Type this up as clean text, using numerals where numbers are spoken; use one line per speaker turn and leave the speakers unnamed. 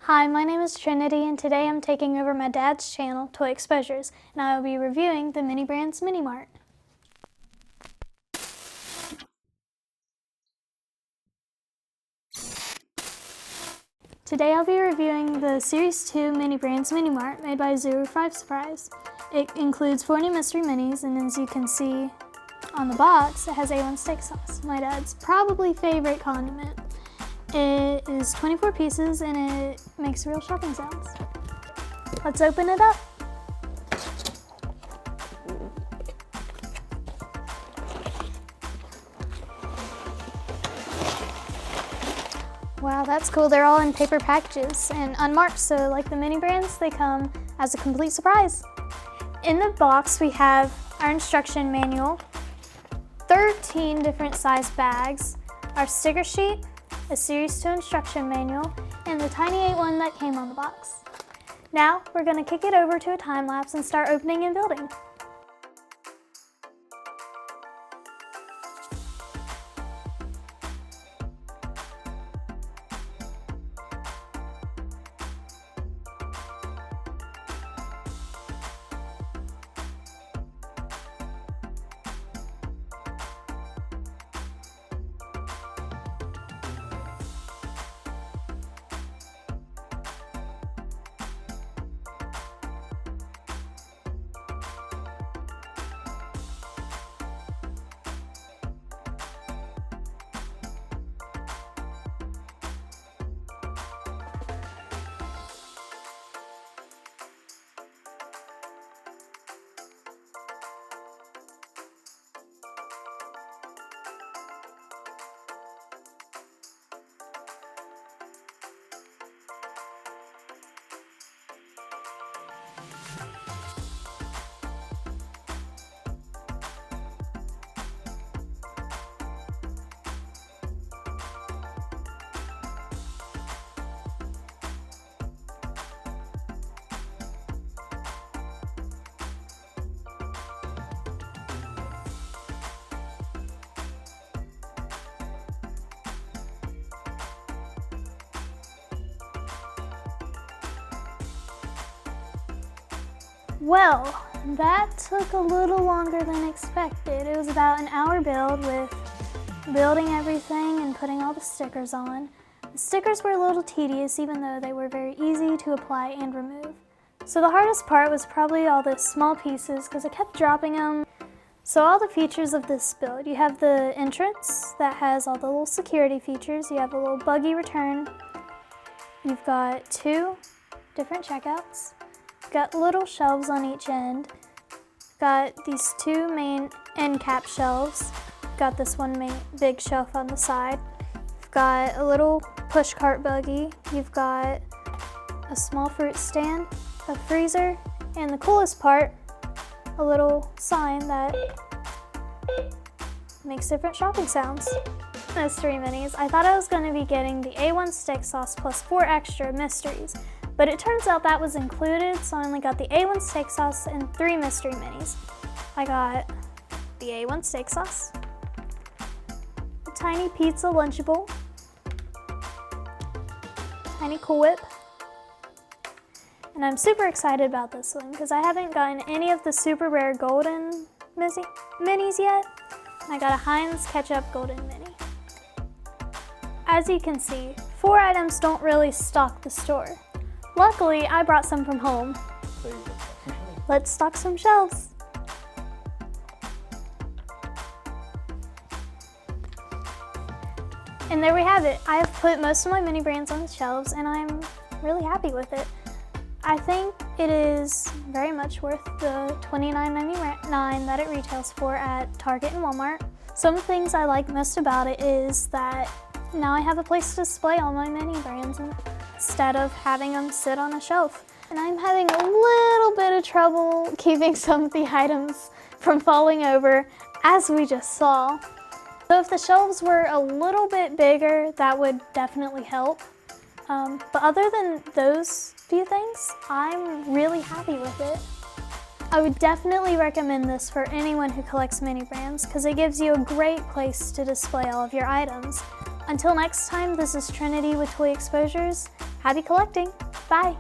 Hi, my name is Trinity and today I'm taking over my dad's channel, ToyExposures, and I will be reviewing the Mini Brands Mini Mart. Today I'll be reviewing the Series 2 Mini Brands Mini Mart made by Zuru 5 Surprise. It includes 4 new mystery minis, and as you can see on the box, it has A1 steak sauce, my dad's probably favorite condiment. It is 24 pieces and it makes real shopping sounds. Let's open it up. Wow, that's cool. They're all in paper packages and unmarked, so like the Mini Brands, they come as a complete surprise. In the box, we have our instruction manual, 13 different size bags, our sticker sheet, a Series 2 instruction manual, and the tiny A1 that came on the box. Now, we're going to kick it over to a time lapse and start opening and building. Well, that took a little longer than expected. It was about an hour build with building everything and putting all the stickers on. The stickers were a little tedious even though they were very easy to apply and remove. So the hardest part was probably all the small pieces because I kept dropping them. So all the features of this build, you have the entrance that has all the little security features. You have a little buggy return. You've got 2 different checkouts. Got little shelves on each end. Got these 2 main end cap shelves. Got this one main big shelf on the side. You've got a little push cart buggy. You've got a small fruit stand, a freezer, and the coolest part, a little sign that makes different shopping sounds. Mystery minis. I thought I was going to be getting the A1 steak sauce plus 4 extra mysteries. But it turns out that was included, so I only got the A1 steak sauce and 3 mystery minis. I got the A1 steak sauce, a tiny pizza Lunchable, tiny Cool Whip, and I'm super excited about this one because I haven't gotten any of the super rare golden minis yet. I got a Heinz Ketchup Golden Mini. As you can see, 4 items don't really stock the store. Luckily, I brought some from home. Let's stock some shelves. And there we have it. I have put most of my Mini Brands on the shelves and I'm really happy with it. I think it is very much worth the $29.99 that it retails for at Target and Walmart. Some things I like most about it is that now I have a place to display all my Mini Brands instead of having them sit on a shelf. And I'm having a little bit of trouble keeping some of the items from falling over, as we just saw. So if the shelves were a little bit bigger, that would definitely help. But other than those few things, I'm really happy with it. I would definitely recommend this for anyone who collects Mini Brands because it gives you a great place to display all of your items. Until next time, this is Trinity with ToyExposures. Happy collecting. Bye.